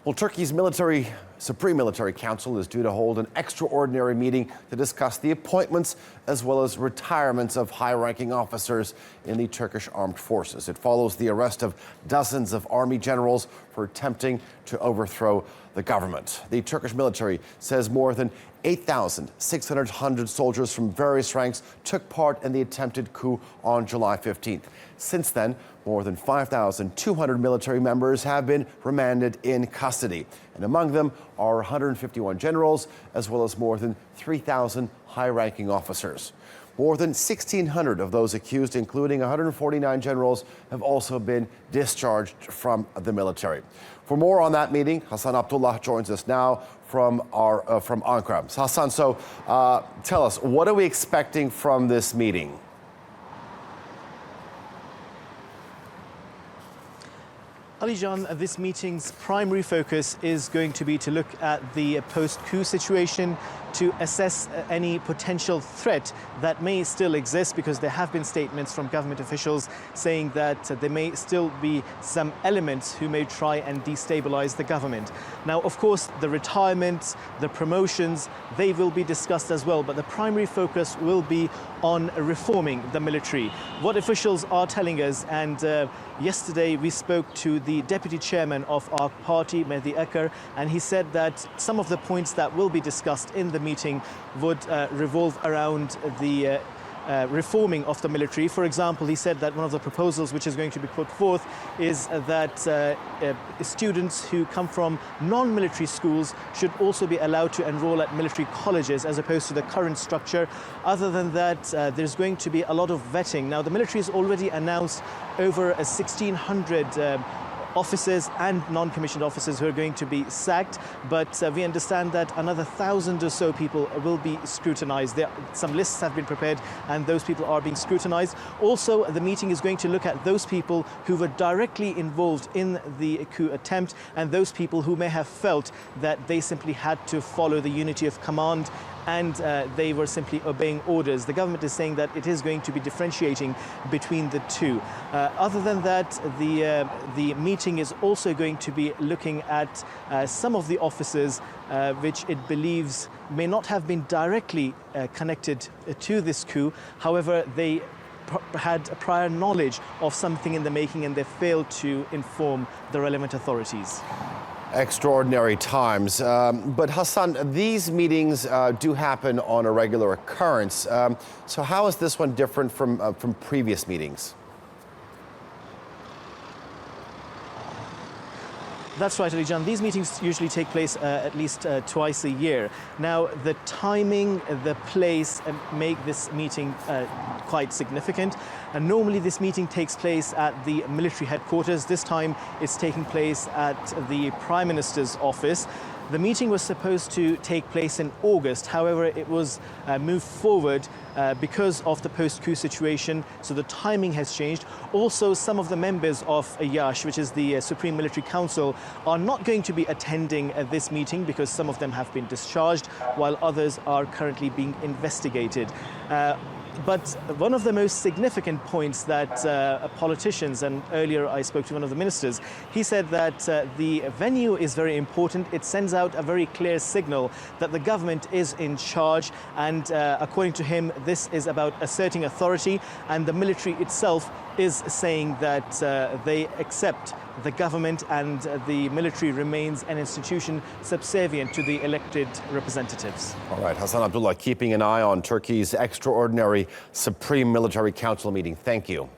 Well, Turkey's Supreme Military Council is due to hold an extraordinary meeting to discuss the appointments as well as retirements of high-ranking officers in the Turkish armed forces. It follows the arrest of dozens of army generals for attempting to overthrow the government. The Turkish military says more than 8,600 soldiers from various ranks took part in the attempted coup on July 15th. Since then, more than 5,200 military members have been remanded in custody. And among them are 151 generals, as well as more than 3,000 high-ranking officers. More than 1,600 of those accused, including 149 generals, have also been discharged from the military. For more on that meeting, Hasan Abdullah joins us now from Ankara. Hasan, so tell us, what are we expecting from this meeting? Ali-Jan, this meeting's primary focus is going to be to look at the post-coup situation, to assess any potential threat that may still exist, because there have been statements from government officials saying that there may still be some elements who may try and destabilize the government. Now, of course, the retirements, the promotions, they will be discussed as well, but the primary focus will be on reforming the military. What officials are telling us, and yesterday we spoke to the deputy chairman of our party, Mehdi Akar, and he said that some of the points that will be discussed in the meeting would revolve around the reforming of the military. For example, he said that one of the proposals which is going to be put forth is that students who come from non-military schools should also be allowed to enroll at military colleges as opposed to the current structure. Other than that, there's going to be a lot of vetting. Now, the military has already announced over 1,600 officers and non-commissioned officers who are going to be sacked, but we understand that another 1,000 or so people will be scrutinized. Some lists have been prepared and those people are being scrutinized. Also, the meeting is going to look at those people who were directly involved in the coup attempt and those people who may have felt that they simply had to follow the unity of command and they were simply obeying orders. The government is saying that it is going to be differentiating between the two. Other than that, the meeting is also going to be looking at some of the officers which it believes may not have been directly connected to this coup. However, they had prior knowledge of something in the making and they failed to inform the relevant authorities. Extraordinary times. But Hasan, these meetings do happen on a regular occurrence. So how is this one different from previous meetings? That's right, Ali-Jan. These meetings usually take place at least twice a year. Now, the timing, the place make this meeting quite significant. And normally this meeting takes place at the military headquarters. This time it's taking place at the Prime Minister's office. The meeting was supposed to take place in August. However, it was moved forward because of the post-coup situation, so the timing has changed. Also, some of the members of YASH, which is the Supreme Military Council, are not going to be attending this meeting because some of them have been discharged, while others are currently being investigated. But one of the most significant points that politicians, and earlier I spoke to one of the ministers, he said that the venue is very important. It sends out a very clear signal that the government is in charge. And according to him, this is about asserting authority. And the military itself is saying that they accept the government and the military remains an institution subservient to the elected representatives. All right, Hasan Abdullah, keeping an eye on Turkey's extraordinary Supreme Military Council meeting. Thank you.